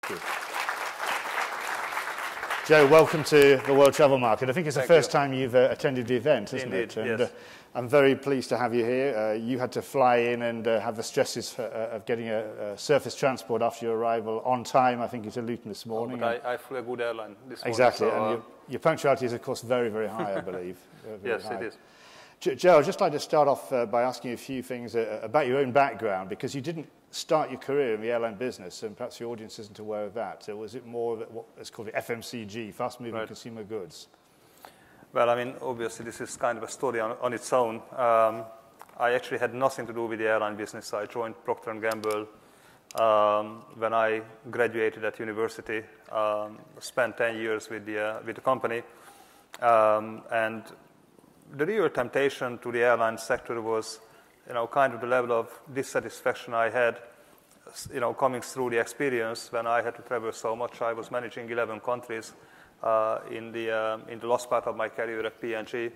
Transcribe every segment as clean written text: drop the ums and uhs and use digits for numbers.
Good. Joe, welcome to the World Travel Market. I think it's the first time you've attended the event, isn't it? And yes. I'm very pleased to have you here. You had to fly in and have the stresses of getting a surface transport after your arrival on time, I think, into Luton this morning. But I flew a good airline this morning. Exactly, so, and your punctuality is, of course, very, very high, I believe. Yes, high. it is. Joe, I'd just like to start off by asking you a few things about your own background, because you didn't start your career in the airline business, and perhaps the audience isn't aware of that. So was it more of what is called the Fmcg, fast-moving consumer goods? Well, I mean, obviously, this is kind of a story on its own. I actually had nothing to do with the airline business. I joined Procter & Gamble when I graduated at university, spent 10 years with the company. And the real temptation to the airline sector was, kind of the level of dissatisfaction I had, coming through the experience when I had to travel so much. I was managing 11 countries in the last part of my career at P&G.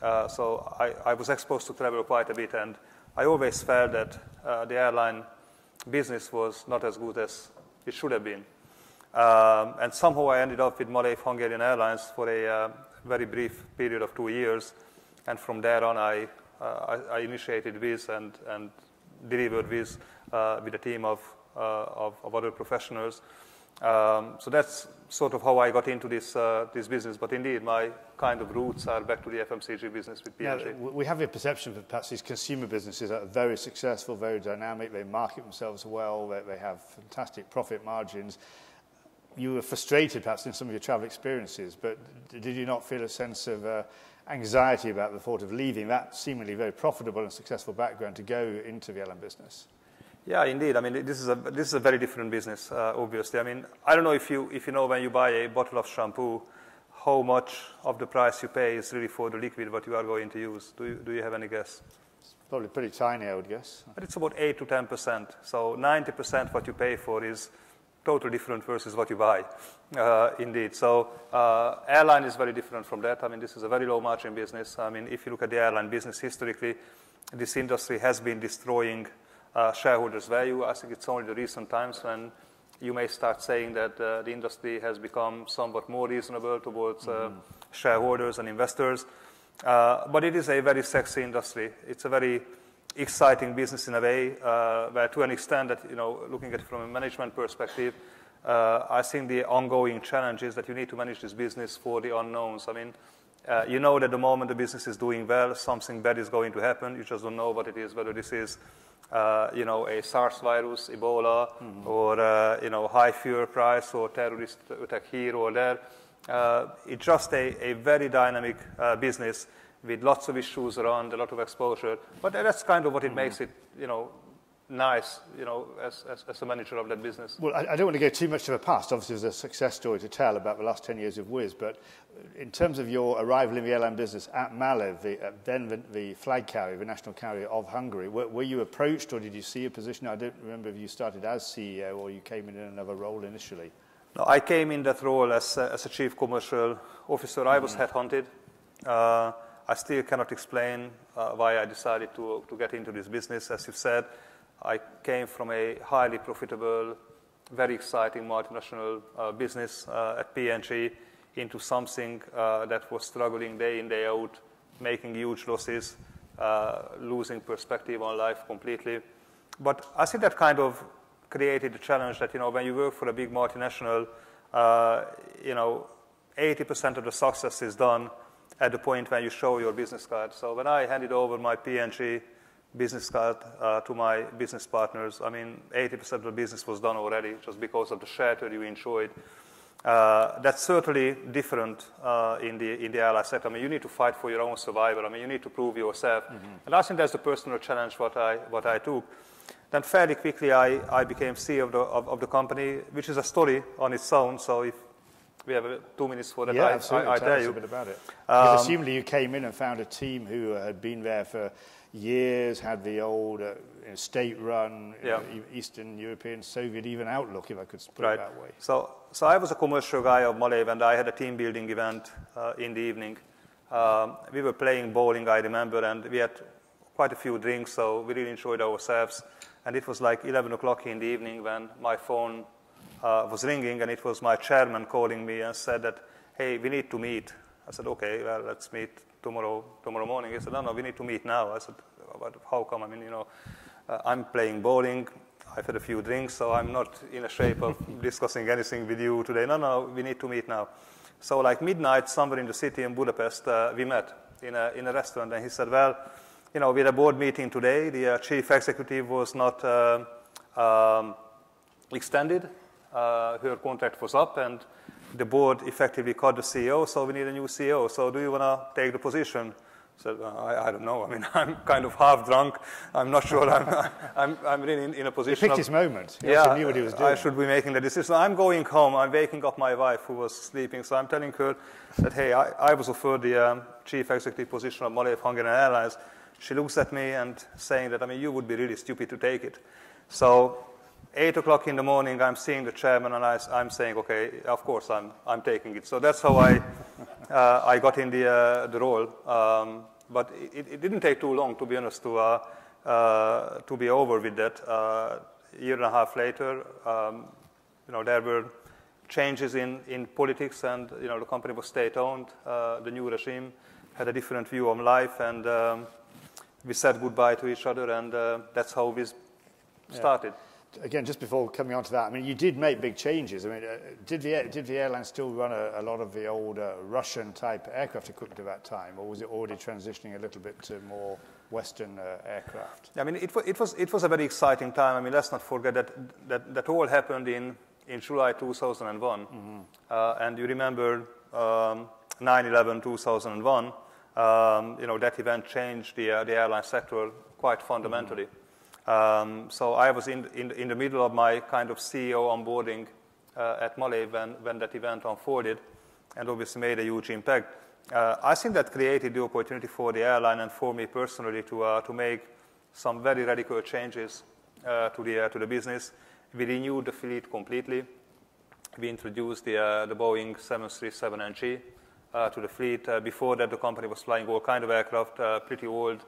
So I was exposed to travel quite a bit, and I always felt that the airline business was not as good as it should have been. And somehow I ended up with Malev Hungarian Airlines for a very brief period of 2 years. And from there on, I initiated Wizz and delivered Wizz with a team of other professionals. So that's sort of how I got into this business. But indeed, my kind of roots are back to the Fmcg business with P&G. Yeah, we have a perception that perhaps these consumer businesses are very successful, very dynamic. They market themselves well. They have fantastic profit margins. You were frustrated perhaps in some of your travel experiences, but did you not feel a sense of anxiety about the thought of leaving that seemingly very profitable and successful background to go into the airline business? Yeah, indeed. I mean, this is a very different business, obviously. I mean, I don't know if you know when you buy a bottle of shampoo, how much of the price you pay is really for the liquid what you are going to use. Do you have any guess? It's probably pretty tiny, I would guess. But it's about 8 to 10%. So 90% what you pay for is totally different versus what you buy, indeed. So airline is very different from that. I mean, this is a very low margin business. I mean, if you look at the airline business historically, this industry has been destroying shareholders' value. I think it's only the recent times when you may start saying that the industry has become somewhat more reasonable towards shareholders and investors. But it is a very sexy industry. It's a very exciting business in a way, where to an extent that, looking at it from a management perspective, I think the ongoing challenge is that you need to manage this business for the unknowns. I mean, you know that the moment the business is doing well, something bad is going to happen. You just don't know what it is, whether this is, a SARS virus, Ebola, or, high fuel price or terrorist attack here or there. It's just a very dynamic business with lots of issues around, a lot of exposure. But that's kind of what it makes it, nice, as a manager of that business. Well, I don't want to go too much to the past. Obviously, there's a success story to tell about the last 10 years of Wizz. But in terms of your arrival in the airline business at Malev, then the flag carrier, the national carrier of Hungary, were you approached or did you see a position? I don't remember if you started as CEO or you came in another role initially. No, I came in that role as a chief commercial officer. I was headhunted. I still cannot explain why I decided to get into this business. As you said, I came from a highly profitable, very exciting multinational business at P&G into something that was struggling day in, day out, making huge losses, losing perspective on life completely. But I think that kind of created a challenge that, when you work for a big multinational, 80% of the success is done at the point when you show your business card. So when I handed over my P&G business card to my business partners, I mean, 80% of the business was done already just because of the shelter you enjoyed. That's certainly different in the airline sector. I mean, you need to fight for your own survival. I mean, you need to prove yourself. And I think that's the personal challenge what I took. Then fairly quickly, I became CEO of the company, which is a story on its own. So if we have 2 minutes for that, I tell us you a bit about it. Because assumably you came in and found a team who had been there for years, had the old state-run Eastern European, Soviet even outlook, if I could put it that way. So I was a commercial guy of Malev, and I had a team-building event in the evening. We were playing bowling, I remember, and we had quite a few drinks, so we really enjoyed ourselves. And it was like 11 o'clock in the evening when my phone was ringing, and it was my chairman calling me and said that, hey, we need to meet. I said, okay, well, let's meet tomorrow morning. He said, no, we need to meet now. I said, but how come? I mean, I'm playing bowling. I've had a few drinks, so I'm not in a shape of discussing anything with you today. No, we need to meet now. So like midnight, somewhere in the city in Budapest, we met in a restaurant, and he said, well, we had a board meeting today. The chief executive was not extended. Her contract was up, and the board effectively cut the CEO, so we need a new CEO. So do you want to take the position? I said, I don't know. I mean, I'm kind of half drunk. I'm not sure I'm really in a position. He picked his moment. He also knew what he was doing. I should be making the decision. So I'm going home. I'm waking up my wife, who was sleeping. So I'm telling her that, hey, I was offered the chief executive position of Malev Hungarian Airlines. She looks at me and saying that, I mean, you would be really stupid to take it. So 8 o'clock in the morning, I'm seeing the chairman, and I'm saying, okay, of course, I'm taking it. So that's how I got in the role. But it didn't take too long, to be honest, to be over with that. A year and a half later, there were changes in politics, and the company was state-owned. The new regime had a different view on life, and we said goodbye to each other, and that's how we started. Again, just before coming on to that, I mean, you did make big changes. I mean, did the airline still run a lot of the old Russian-type aircraft equipment at that time, or was it already transitioning a little bit to more Western aircraft? I mean, it was a very exciting time. I mean, let's not forget that all happened in July 2001, and you remember 9/11 2001. That event changed the airline sector quite fundamentally. So I was in the middle of my kind of CEO onboarding at Malev when that event unfolded, and obviously made a huge impact. I think that created the opportunity for the airline and for me personally to make some very radical changes to the business. We renewed the fleet completely. We introduced the Boeing 737NG to the fleet. Before that, the company was flying all kind of aircraft, pretty old.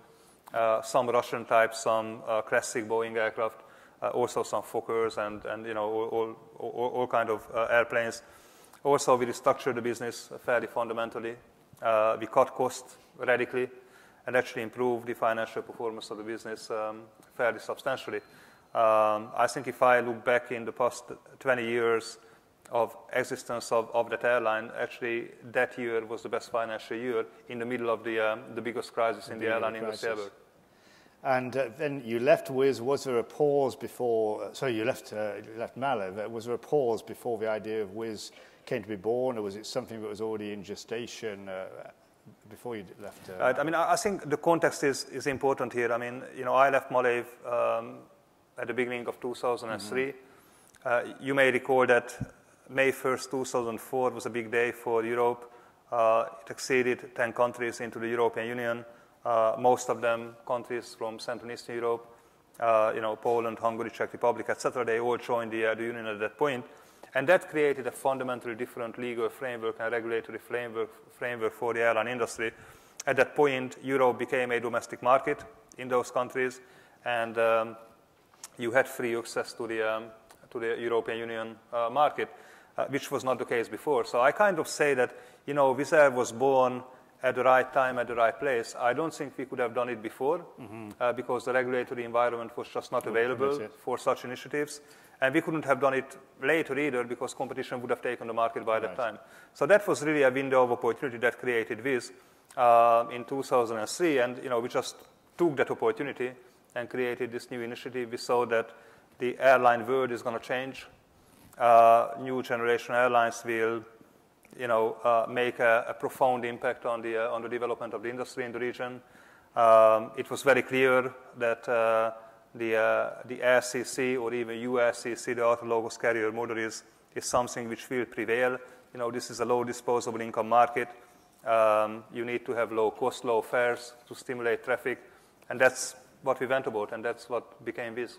Some Russian types, some classic Boeing aircraft, also some Fokkers and all kind of airplanes. Also, we restructured the business fairly fundamentally. We cut costs radically and actually improved the financial performance of the business fairly substantially. I think if I look back in the past 20 years of existence of that airline, actually that year was the best financial year in the middle of the biggest crisis in the airline industry ever. And then you left Wizz. Was there a pause before? Sorry, you left Malev. Was there a pause before the idea of Wizz came to be born, or was it something that was already in gestation before you left? I mean, I think the context is important here. I mean, I left Malev at the beginning of 2003. You may recall that May 1st, 2004 was a big day for Europe. It exceeded 10 countries into the European Union. Most of them countries from Central and Eastern Europe, Poland, Hungary, Czech Republic, etc. They all joined the Union at that point. And that created a fundamentally different legal framework and regulatory framework for the airline industry. At that point, Europe became a domestic market in those countries, and you had free access to the European Union market, which was not the case before. So I kind of say that, Wizz Air was born at the right time, at the right place. I don't think we could have done it before because the regulatory environment was just not available for such initiatives. And we couldn't have done it later either because competition would have taken the market by that time. So that was really a window of opportunity that created Wizz in 2003. And we just took that opportunity and created this new initiative. We saw that the airline world is going to change. New generation airlines will make a profound impact on the development of the industry in the region. It was very clear that the RCC or even URCC, the ultra low-cost carrier model, is something which will prevail. This is a low disposable income market. You need to have low cost, low fares to stimulate traffic, and that's what we went about, and that's what became Wizz.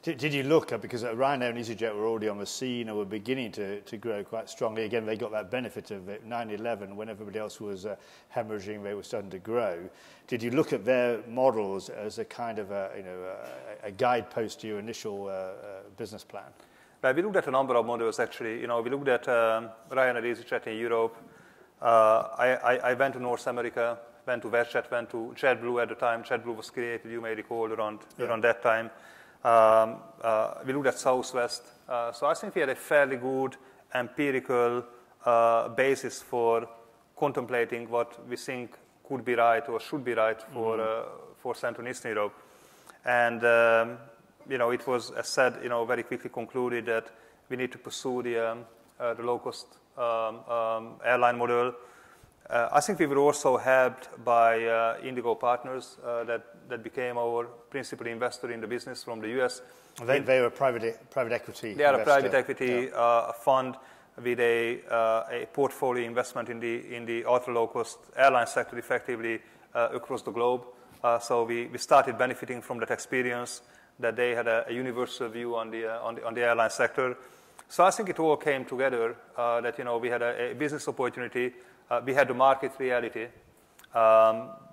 Did you look at, because Ryanair and EasyJet were already on the scene and were beginning to grow quite strongly. Again, they got that benefit of 9/11 when everybody else was hemorrhaging, they were starting to grow. Did you look at their models as a kind of a guidepost to your initial business plan? Well, we looked at a number of models, actually. We looked at Ryanair EasyJet in Europe. I went to North America, went to WestJet, went to JetBlue at the time. JetBlue was created, you may recall, around that time. We looked at Southwest. So I think we had a fairly good empirical basis for contemplating what we think could be right or should be right for Central and Eastern Europe. And it was, as said, very quickly concluded that we need to pursue the low-cost airline model. I think we were also helped by Indigo Partners that became our principal investor in the business from the US. They were a private equity They are investor. a private equity fund with a portfolio investment in the ultra-low-cost airline sector effectively across the globe. So we started benefiting from that experience, that they had a universal view on the airline sector. So I think it all came together that we had a business opportunity, we had the market reality,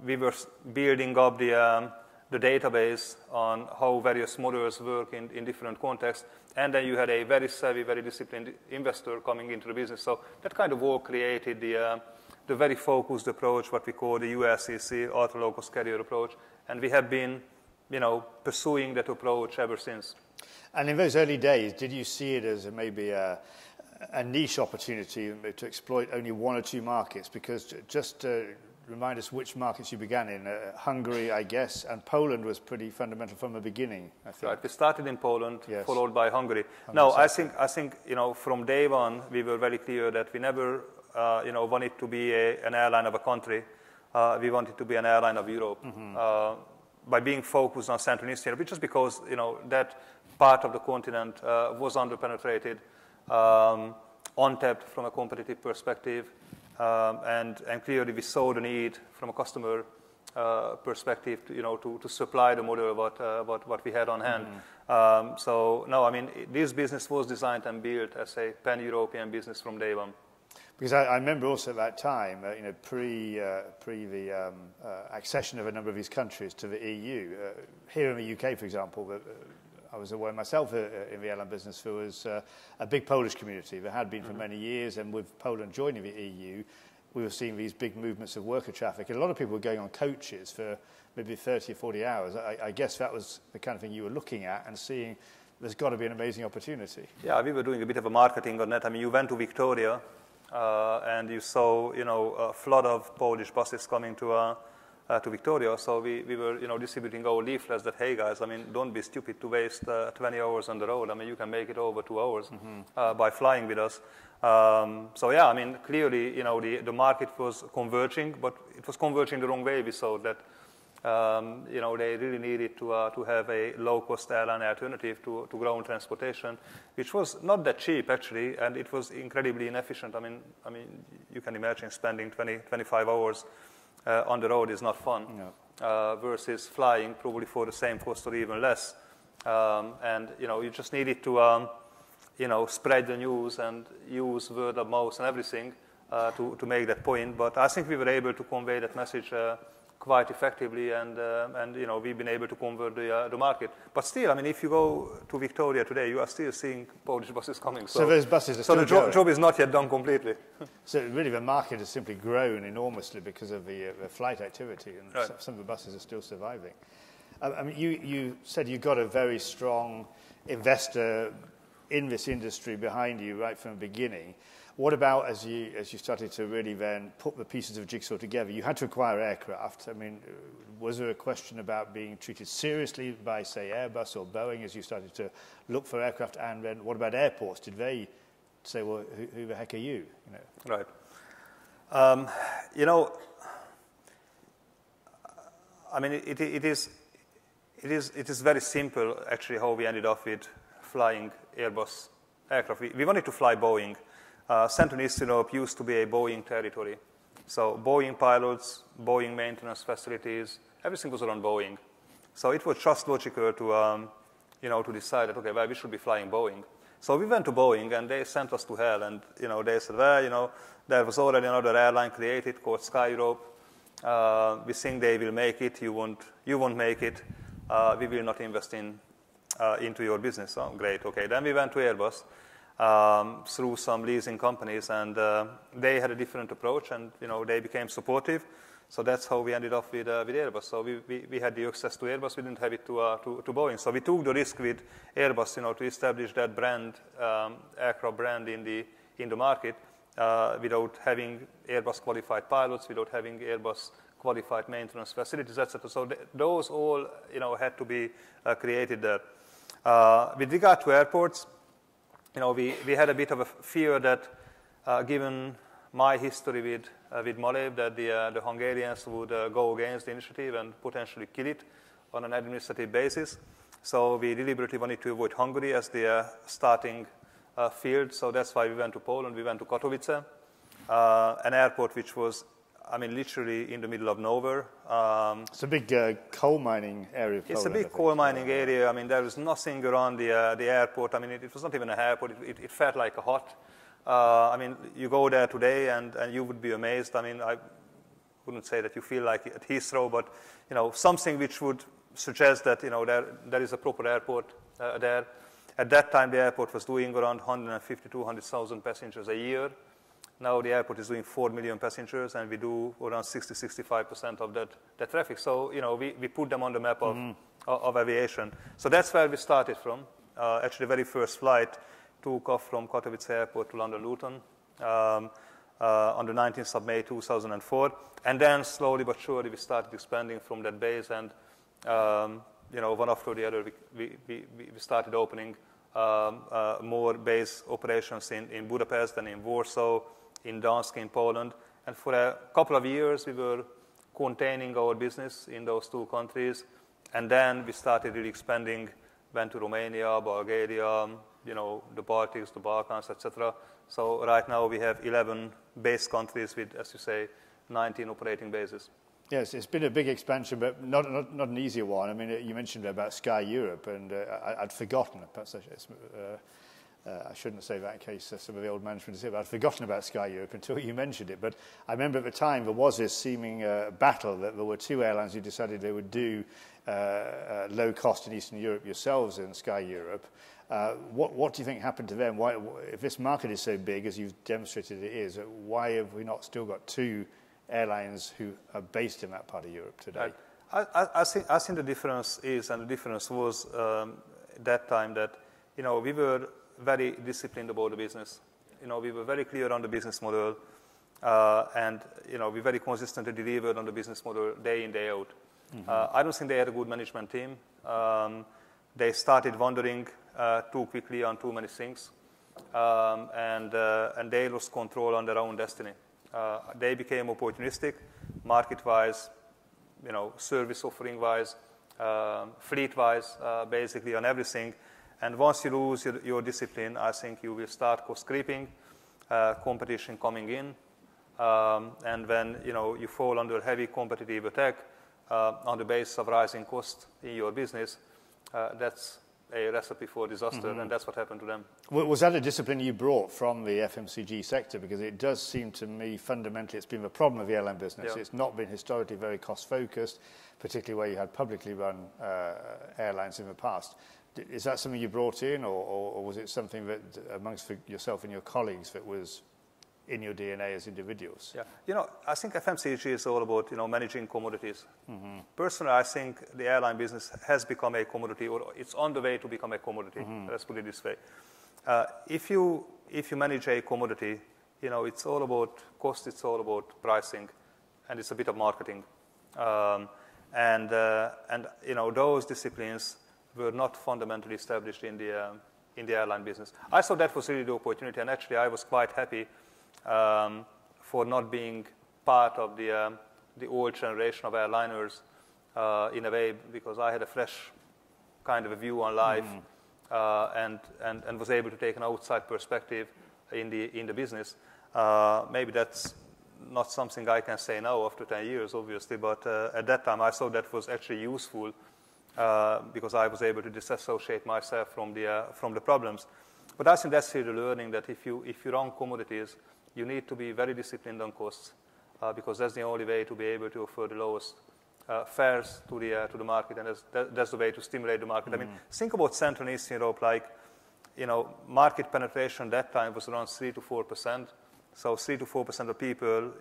we were building up the database on how various models work in different contexts, and then you had a very savvy, very disciplined investor coming into the business. So that kind of all created the very focused approach, what we call the ULCC, ultra low-cost carrier approach, and we have been pursuing that approach ever since. And in those early days, did you see it as maybe a niche opportunity to exploit only one or two markets? Because just to remind us which markets you began in, Hungary, I guess, and Poland was pretty fundamental from the beginning, I think. Right, we started in Poland, yes, followed by Hungary. No, I think from day one, we were very clear that we never wanted to be an airline of a country. We wanted to be an airline of Europe. By being focused on Central and Eastern Europe, just because that part of the continent was underpenetrated, untapped from a competitive perspective, and clearly we saw the need from a customer perspective to supply the model what we had on hand. So no, I mean this business was designed and built as a pan-European business from day one. Because I remember also at that time, pre the accession of a number of these countries to the EU, here in the UK, for example, I was aware myself in the airline business, there was a big Polish community. There had been for many years, and with Poland joining the EU, we were seeing these big movements of worker traffic. And a lot of people were going on coaches for maybe 30 or 40 hours. I guess that was the kind of thing you were looking at and seeing there's got to be an amazing opportunity. Yeah, we were doing a bit of a marketing on that. I mean, you went to Victoria, and you saw, a flood of Polish buses coming to Victoria. So we were, distributing our leaflets that, hey guys, I mean, don't be stupid to waste 20 hours on the road. I mean, you can make it over 2 hours by flying with us. So yeah, I mean, clearly, the market was converging, but it was converging the wrong way. We saw that, they really needed to have a low-cost airline alternative to ground transportation, which was not that cheap actually, and it was incredibly inefficient. I mean, you can imagine spending 25 hours on the road is not fun, versus flying probably for the same cost or even less. And you just needed to spread the news and use word of mouth and everything to make that point. But I think we were able to convey that message quite effectively, and we've been able to convert the market. But still, I mean, if you go to Victoria today, you are still seeing Polish buses coming. So those buses are still going. So the job is not yet done completely. So really the market has simply grown enormously because of the flight activity, and right. Some of the buses are still surviving. I mean, you said you got a very strong investor in this industry behind you right from the beginning. What about as you started to really then put the pieces of jigsaw together? You had to acquire aircraft. I mean, was there a question about being treated seriously by, say, Airbus or Boeing as you started to look for aircraft? And then what about airports? Did they say, well, who the heck are you? Right. I mean, it is very simple actually how we ended up with flying Airbus aircraft. We wanted to fly Boeing. Central and Eastern Europe used to be a Boeing territory. So Boeing pilots, Boeing maintenance facilities, everything was around Boeing. So it was just logical to decide that, okay, well, we should be flying Boeing. So we went to Boeing, and they sent us to hell. And, they said, well, there was already another airline created called Sky Europe. We think they will make it. You won't make it. We will not invest in into your business. Oh, great, okay. Then we went to Airbus through some leasing companies, and they had a different approach, and they became supportive. So that's how we ended up with Airbus. So we had the access to Airbus. We didn't have it to Boeing. So we took the risk with Airbus, to establish that brand, aircraft brand in the market, without having Airbus qualified pilots, without having Airbus qualified maintenance facilities, etc. So those all, had to be created there. With regard to airports, we had a bit of a fear that, given my history with Malev, that the Hungarians would go against the initiative and potentially kill it on an administrative basis. So we deliberately wanted to avoid Hungary as the starting field. So that's why we went to Poland. We went to Katowice, an airport which was, literally in the middle of nowhere. It's a big coal mining area. It's a big coal mining area. There was nothing around the airport. It was not even an airport. It felt like a hut. You go there today and you would be amazed. I wouldn't say that you feel like at Heathrow, but something which would suggest that there is a proper airport there. At that time, the airport was doing around 150,000 to 200,000 passengers a year. Now the airport is doing 4 million passengers, and we do around 60–65% of that traffic. So we put them on the map of aviation. So that's where we started from. Actually, the very first flight took off from Katowice Airport to London Luton on the 19th of May 2004. And then slowly but surely we started expanding from that base, and one after the other we started opening more base operations in Budapest and in Warsaw, in Gdańsk in Poland. And for a couple of years we were containing our business in those two countries. And then we started really expanding, went to Romania, Bulgaria, the Baltics, the Balkans, etc. So right now we have 11 base countries with, as you say, 19 operating bases. Yes, it's been a big expansion, but not an easier one. You mentioned about Sky Europe, and I'd forgotten. Perhaps I shouldn't say that in case some of the old management is here, but I'd forgotten about Sky Europe until you mentioned it. But I remember at the time there was this seeming battle that there were two airlines who decided they would do low cost in Eastern Europe, yourselves and Sky Europe. What do you think happened to them? Why, if this market is so big, as you've demonstrated it is, why have we not still got two airlines who are based in that part of Europe today? I think the difference is, and the difference was that time that we were very disciplined about the business. We were very clear on the business model, and we very consistently delivered on the business model day in, day out. I don't think they had a good management team. They started wandering too quickly on too many things, and they lost control on their own destiny. They became opportunistic, market-wise, service offering-wise, fleet-wise, basically on everything. And once you lose your discipline, I think you will start cost creeping, competition coming in, and when you fall under heavy competitive attack on the basis of rising cost in your business, that's a recipe for disaster, and that's what happened to them. Was that a discipline you brought from the FMCG sector? Because it does seem to me fundamentally it's been the problem of the airline business. Yeah. It's not been historically very cost-focused, particularly where you had publicly run airlines in the past. Is that something you brought in, or was it something that amongst yourself and your colleagues that was in your DNA as individuals? Yeah, I think FMCG is all about managing commodities. Personally, I think the airline business has become a commodity, or it's on the way to become a commodity. Let's put it this way: if you manage a commodity, it's all about cost, it's all about pricing, and it's a bit of marketing, and those disciplines were not fundamentally established in the airline business. I thought that was really the opportunity, and actually I was quite happy for not being part of the old generation of airliners in a way, because I had a fresh kind of a view on life and was able to take an outside perspective in the business. Maybe that's not something I can say now after 10 years, obviously, but at that time I thought that was actually useful because I was able to disassociate myself from the problems. But I think that's really the learning, that if you run commodities, you need to be very disciplined on costs, because that's the only way to be able to offer the lowest fares to the market, and that's the way to stimulate the market. I mean, think about Central and Eastern Europe, like, market penetration at that time was around 3 to 4%. So 3 to 4% of people,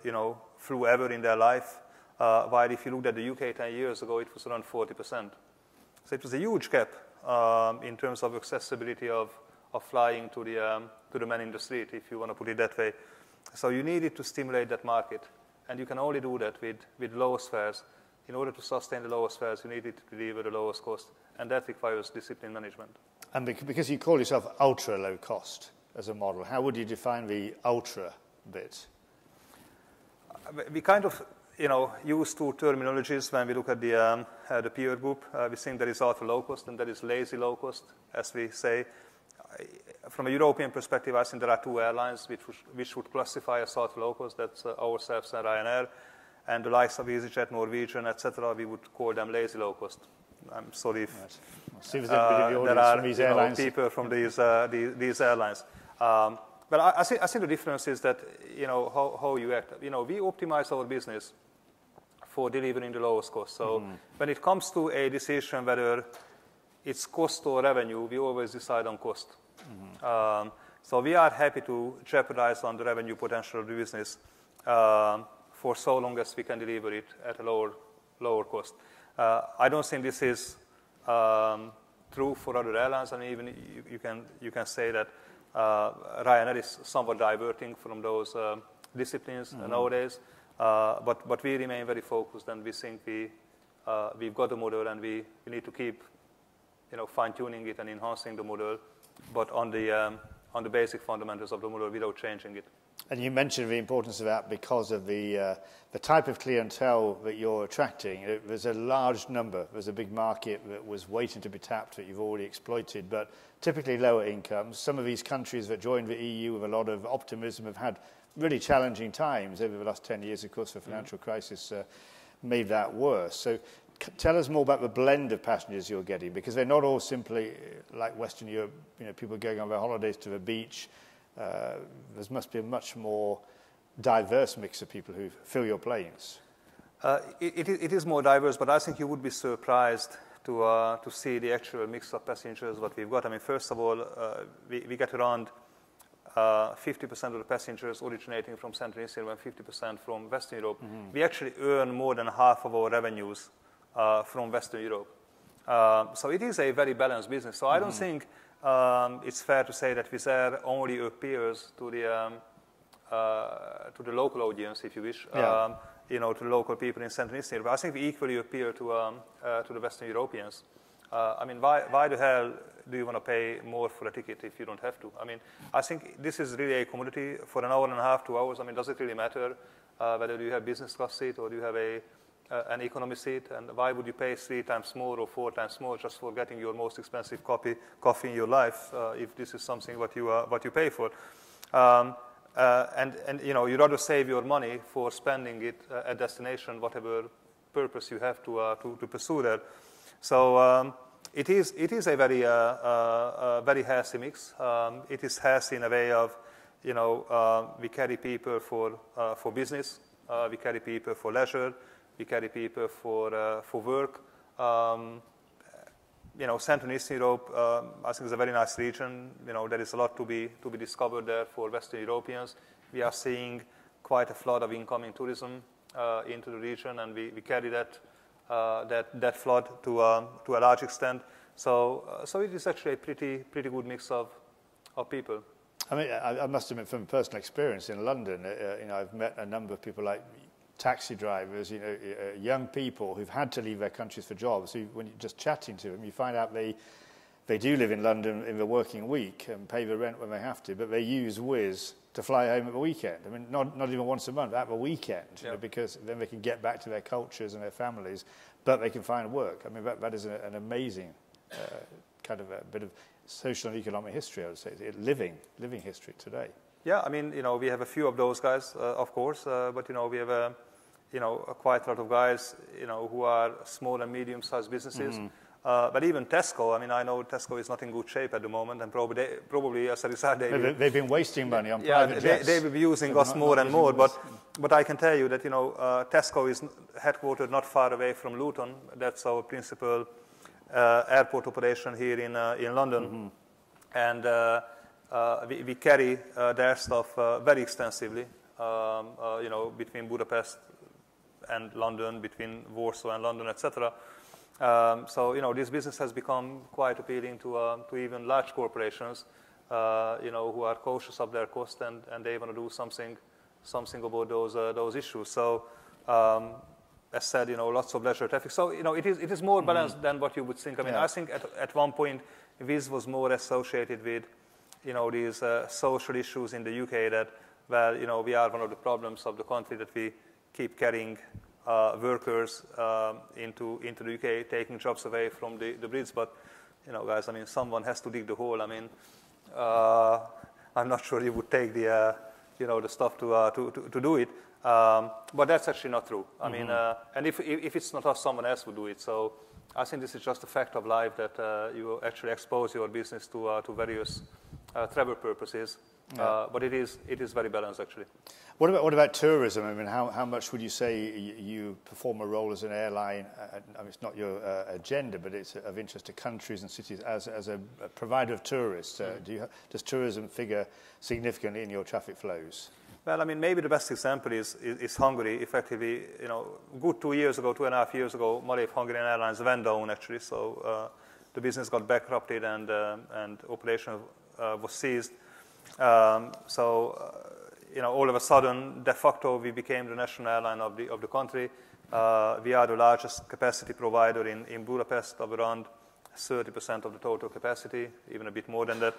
flew ever in their life, while if you looked at the UK 10 years ago, it was around 40%. So it was a huge gap in terms of accessibility of flying to the man in the street, if you want to put it that way. So you needed to stimulate that market, and you can only do that with lowest fares. In order to sustain the lowest fares, you needed to deliver the lowest cost, and that requires discipline management. And because you call yourself ultra low cost as a model, how would you define the ultra bit? We kind of, use two terminologies when we look at the peer group. We think there is ultra low cost and there is lazy low cost, as we say. From a European perspective, I think there are two airlines which would classify as ultra low cost. That's ourselves and Ryanair. And the likes of EasyJet, Norwegian, etc., we would call them lazy low cost. I'm sorry if there are people from these airlines. But I think the difference is that, how you act. We optimize our business for delivering the lowest cost. So when it comes to a decision whether it's cost or revenue, we always decide on cost. So we are happy to jeopardize on the revenue potential of the business for so long as we can deliver it at a lower cost. I don't think this is true for other airlines. I mean, even you can say that Ryanair is somewhat diverting from those disciplines nowadays, but we remain very focused, and we think we've got the model, and we need to keep fine-tuning it and enhancing the model, but on the basic fundamentals of the model without changing it. And you mentioned the importance of that because of the type of clientele that you're attracting. There's a large number. There's a big market that was waiting to be tapped that you've already exploited, but typically lower incomes. Some of these countries that joined the EU with a lot of optimism have had really challenging times over the last 10 years. Of course, the financial crisis made that worse. So tell us more about the blend of passengers you're getting, because they're not all simply like Western Europe, people going on their holidays to the beach. There must be a much more diverse mix of people who fill your planes. It is more diverse, but I think you would be surprised to see the actual mix of passengers what we've got. I mean, first of all, we get around 50% of the passengers originating from Central and Eastern Europe and 50% from Western Europe. We actually earn more than half of our revenues from Western Europe. So it is a very balanced business. So I don't think it's fair to say that Wizz Air only appeals to the local audience, if you wish, to the local people in Central and Eastern Europe. I think we equally appeal to the Western Europeans. I mean, why the hell do you want to pay more for a ticket if you don't have to? I mean, I think this is really a commodity for an hour and a half, 2 hours. I mean, does it really matter whether you have business class seat or you have an economy seat? And why would you pay 3 times more or 4 times more just for getting your most expensive coffee in your life if this is something what you pay for? And you'd rather save your money for spending it at destination, whatever purpose you have to pursue that. So it is a very healthy mix. It is healthy in a way of, we carry people for business, we carry people for leisure, we carry people for work. Central and Eastern Europe, I think is a very nice region. There is a lot to be discovered there for Western Europeans. We are seeing quite a flood of incoming tourism into the region, and we carry that flood to a large extent. So it is actually a pretty good mix of people. I mean, I must admit, from personal experience in London, I've met a number of people like taxi drivers, young people who've had to leave their countries for jobs. Who, when you're just chatting to them, you find out they do live in London in the working week and pay the rent when they have to, but they use Wizz to fly home at the weekend. I mean, not even once a month, at the weekend, because then they can get back to their cultures and their families, but they can find work. I mean, that is an amazing kind of a bit of social and economic history, I would say, living history today. Yeah, I mean, we have a few of those guys, of course, but we have quite a lot of guys, who are small and medium-sized businesses. But even Tesco, I mean, I know Tesco is not in good shape at the moment, and probably as a result, they've been wasting money on private jets. They will be using us more and more. But I can tell you that, you know, Tesco is headquartered not far away from Luton. That's our principal airport operation here in London. And we carry their stuff very extensively, you know, between Budapest and London, between Warsaw and London, etc. So, you know, this business has become quite appealing to even large corporations, you know, who are cautious of their cost and they want to do something about those issues. So, as said, you know, lots of leisure traffic. So, you know, it is more balanced than what you would think. I mean, I think at one point, Wizz was more associated with, you know, these social issues in the UK that, well, you know, we are one of the problems of the country that we keep carrying workers into the UK, taking jobs away from the Brits. But, you know, guys, I mean, someone has to dig the hole. I mean, I'm not sure you would take the, you know, the stuff to do it. But that's actually not true. I mean, and if it's not us, someone else would do it. So I think this is just a fact of life that you actually expose your business to various travel purposes. But it is very balanced, actually. What about tourism? I mean, how much would you say you perform a role as an airline? I mean, it's not your agenda, but it's of interest to countries and cities as a provider of tourists. Does tourism figure significantly in your traffic flows? Well, I mean, maybe the best example is Hungary. Effectively, you know, good 2 years ago, 2.5 years ago, Malev Hungarian Airlines went down, actually. So the business got bankrupted and operation was seized. You know, all of a sudden, de facto, we became the national airline of the country. We are the largest capacity provider in Budapest, of around 30% of the total capacity, even a bit more than that.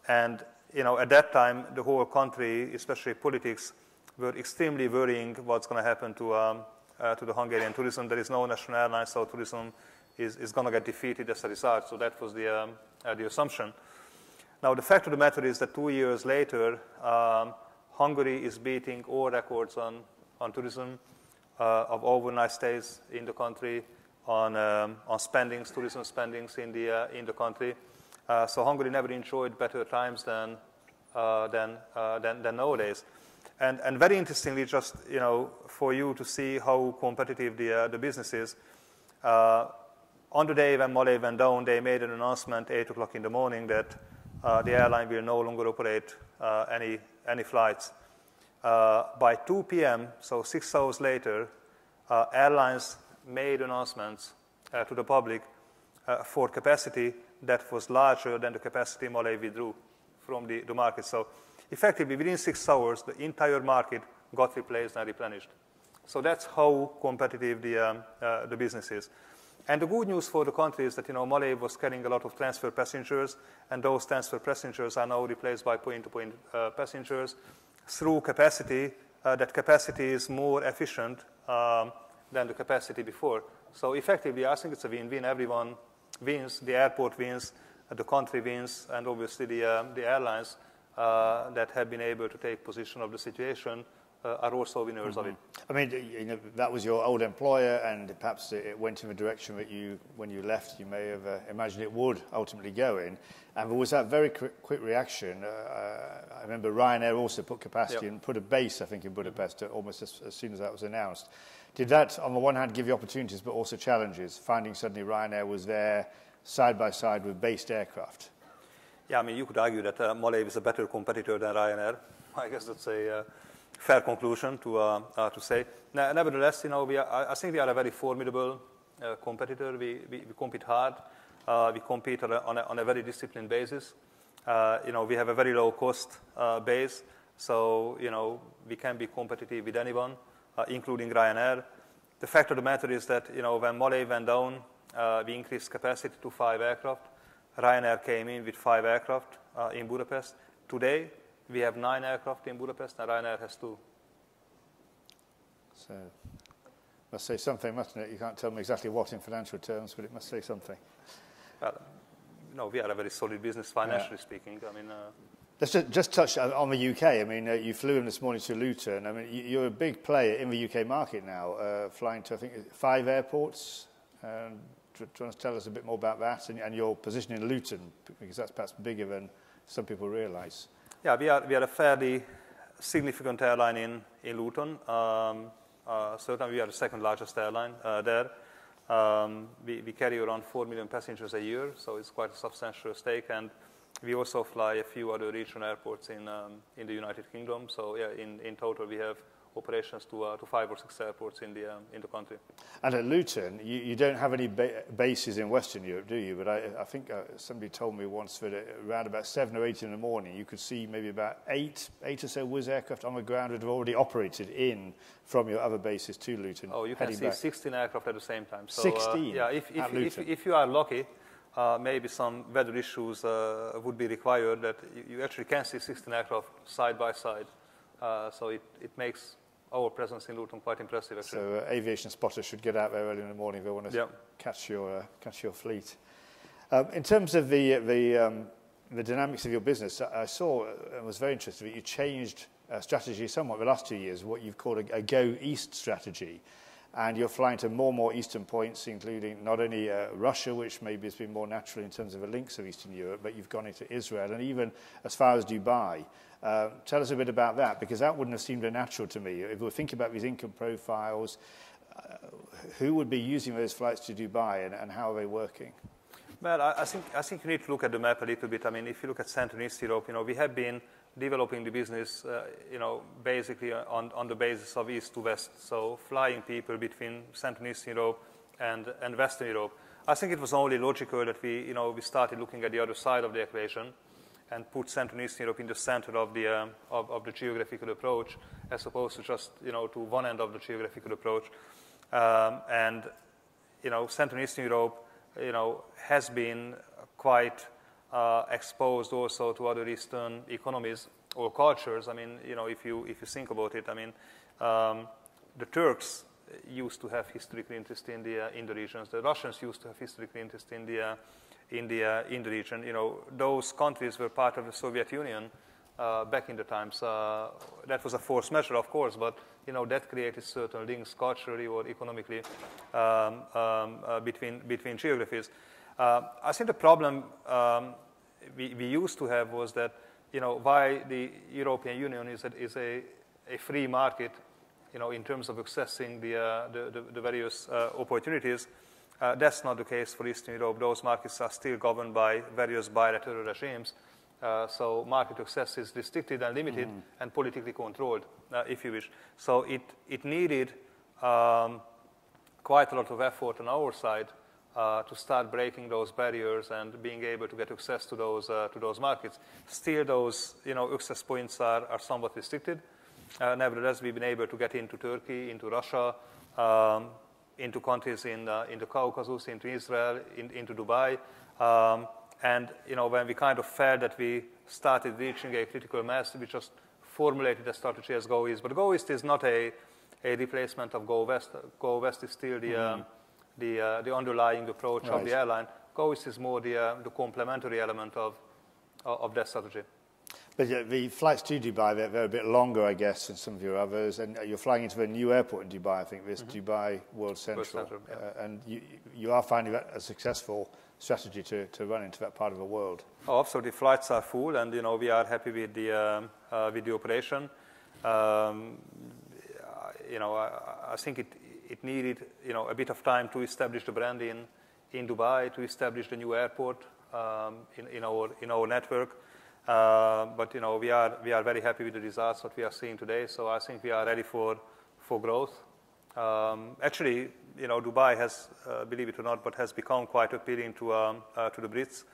And you know, at that time, the whole country, especially politics, were extremely worrying what's going to happen to the Hungarian tourism. There is no national airline, so tourism is going to get defeated as a result. So that was the assumption. Now, the fact of the matter is that 2 years later, Hungary is beating all records on tourism, of overnight stays in the country, on spendings, tourism spendings in the country. So Hungary never enjoyed better times than nowadays. And very interestingly, just, you know, for you to see how competitive the business is, on the day when Malev went down, they made an announcement 8 o'clock in the morning that the airline will no longer operate any flights. By 2 p.m., so 6 hours later, airlines made announcements to the public for capacity that was larger than the capacity Malev withdrew from the market. So effectively, within 6 hours, the entire market got replaced and replenished. So that's how competitive the business is. And the good news for the country is that, you know, Malev was carrying a lot of transfer passengers, and those transfer passengers are now replaced by point-to-point passengers through capacity. That capacity is more efficient than the capacity before. So effectively, I think it's a win-win. Everyone wins. The airport wins, the country wins, and obviously the airlines that have been able to take position of the situation are also winners of it. I mean, you know, that was your old employer, and perhaps it went in a direction that when you left, you may have imagined it would ultimately go in. And there was that very quick reaction. I remember Ryanair also put capacity and put a base, I think, in Budapest almost as soon as that was announced. Did that, on the one hand, give you opportunities, but also challenges, finding suddenly Ryanair was there side by side with based aircraft? Yeah, I mean, you could argue that Malev is a better competitor than Ryanair. I guess that's a fair conclusion to say. Nevertheless, you know, I think we are a very formidable competitor. We compete hard. We compete on a very disciplined basis. You know, we have a very low cost base, so, you know, we can be competitive with anyone, including Ryanair. The fact of the matter is that, you know, when Malev went down, we increased capacity to 5 aircraft. Ryanair came in with 5 aircraft in Budapest. Today, we have 9 aircraft in Budapest, and Ryanair has 2. So, must say something, mustn't it? You can't tell me exactly what in financial terms, but it must say something. Well, no, we are a very solid business, financially speaking. I mean, let's just touch on the UK. I mean, you flew in this morning to Luton. I mean, you're a big player in the UK market now, flying to, I think, 5 airports, Do you want to tell us a bit more about that and your position in Luton, because that's perhaps bigger than some people realise? Yeah, we are a fairly significant airline in Luton. Certainly we are the second largest airline there. We carry around 4 million passengers a year, so it's quite a substantial stake. And we also fly a few other regional airports in the United Kingdom. So yeah, in total we have operations to 5 or 6 airports in the country. And at Luton, you don't have any bases in Western Europe, do you? But I think somebody told me once that around about 7 or 8 in the morning, you could see maybe about 8 or so Wizz aircraft on the ground that have already operated in from your other bases to Luton. Oh, you can see back. 16 aircraft at the same time. So, 16? Yeah, if you are lucky, maybe some weather issues would be required that you actually can see 16 aircraft side by side. So it makes our presence in Luton quite impressive, actually. So aviation spotters should get out there early in the morning if they want to catch your fleet. In terms of the dynamics of your business, I saw and was very interested that you changed strategy somewhat the last 2 years, what you've called a go east strategy. And you're flying to more and more eastern points, including not only Russia, which maybe has been more natural in terms of the links of Eastern Europe, but you've gone into Israel and even as far as Dubai. Tell us a bit about that, because that wouldn't have seemed natural to me. If we're thinking about these income profiles, who would be using those flights to Dubai and how are they working? Well, I think you need to look at the map a little bit. I mean, if you look at Central and East Europe, we have been developing the business, basically on the basis of east to west. So flying people between Central and Eastern Europe and Western Europe. I think it was only logical that we started looking at the other side of the equation and put Central and Eastern Europe in the center of the geographical approach, as opposed to just to one end of the geographical approach. Central and Eastern Europe, has been quite exposed also to other Eastern economies or cultures. I mean, if you think about it, I mean, the Turks used to have historical interest in the regions. The Russians used to have historical interest in the region. Those countries were part of the Soviet Union back in the times. That was a forced measure, of course, but that created certain links culturally or economically between geographies. I think the problem we used to have was that why the European Union is a free market, in terms of accessing the various opportunities. That's not the case for Eastern Europe. Those markets are still governed by various bilateral regimes. So market access is restricted and limited and politically controlled, if you wish. So it needed quite a lot of effort on our side to start breaking those barriers and being able to get access to those markets. Still, those access points are somewhat restricted. Nevertheless, we've been able to get into Turkey, into Russia, into countries in the Caucasus, into Israel, into Dubai. And when we kind of felt that we started reaching a critical mass, we just formulated a strategy as Go East. But Go East is not a replacement of Go West. Go West is still the underlying approach of the airline. Go East is more the complementary element of that strategy. But the flights to Dubai, they're a bit longer, I guess, than some of your others. And you're flying into a new airport in Dubai, I think, this Dubai World Central. And you are finding that a successful strategy to run into that part of the world. Oh, absolutely. Flights are full, and we are happy with the operation. I think it needed a bit of time to establish the brand in Dubai, to establish the new airport in our network. But we are very happy with the results that we are seeing today. So I think we are ready for growth. Actually, Dubai has, believe it or not, but has become quite appealing to the Brits.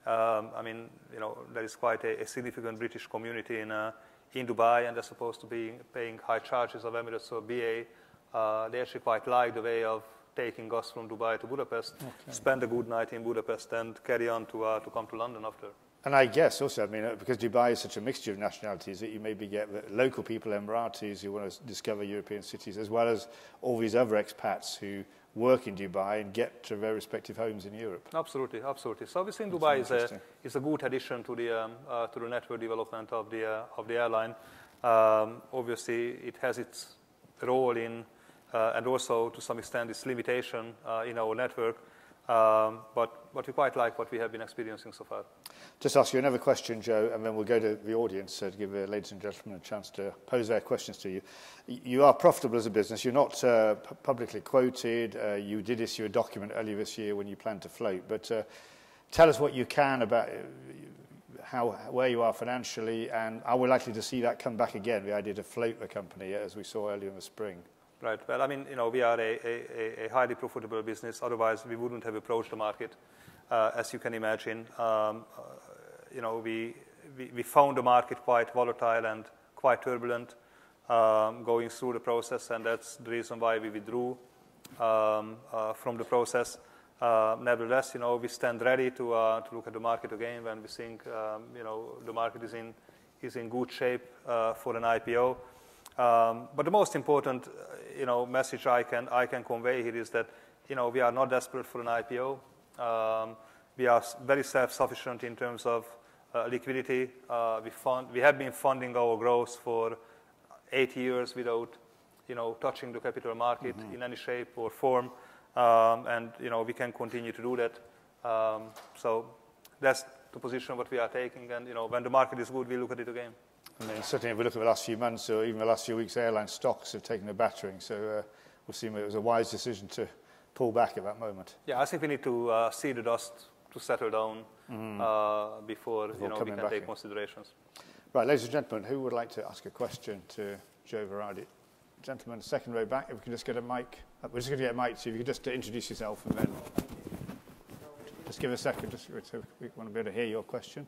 I mean, there is quite a significant British community in Dubai, and they're supposed to be paying high charges of Emirates or BA. They actually quite like the way of taking us from Dubai to Budapest, spend a good night in Budapest, and carry on to come to London after. And I guess also, I mean, because Dubai is such a mixture of nationalities, that you maybe get local people, Emiratis, who want to discover European cities, as well as all these other expats who work in Dubai and get to their respective homes in Europe. Absolutely, absolutely. So obviously Dubai is a good addition to the network development of the airline. Obviously, it has its role in, and also to some extent its limitation in our network. But we quite like what we have been experiencing so far. Just ask you another question, Joe, and then we'll go to the audience to give the ladies and gentlemen a chance to pose their questions to you. You are profitable as a business. You're not publicly quoted. You did issue a document earlier this year when you planned to float. But tell us what you can about where you are financially, and are we likely to see that come back again, the idea to float the company as we saw earlier in the spring? Right. Well, I mean, we are a highly profitable business. Otherwise, we wouldn't have approached the market, as you can imagine. We found the market quite volatile and quite turbulent going through the process, and that's the reason why we withdrew from the process. Nevertheless, we stand ready to look at the market again when we think, the market is in good shape for an IPO. But the most important, message I can convey here is that, we are not desperate for an IPO. We are very self-sufficient in terms of liquidity. We have been funding our growth for 8 years without, touching the capital market in any shape or form. And we can continue to do that. So that's the position what we are taking. And when the market is good, we look at it again. I mean, certainly if we look at the last few months or even the last few weeks, airline stocks have taken a battering. So we'll see if it was a wise decision to pull back at that moment. Yeah, I think we need to see the dust to settle down before we can take considerations. Right, ladies and gentlemen, who would like to ask a question to Joe Varadi? Gentlemen, second row back, if we can just get a mic. We're just going to get a mic, so if you could just introduce yourself and then just give a second, just so we want to be able to hear your question.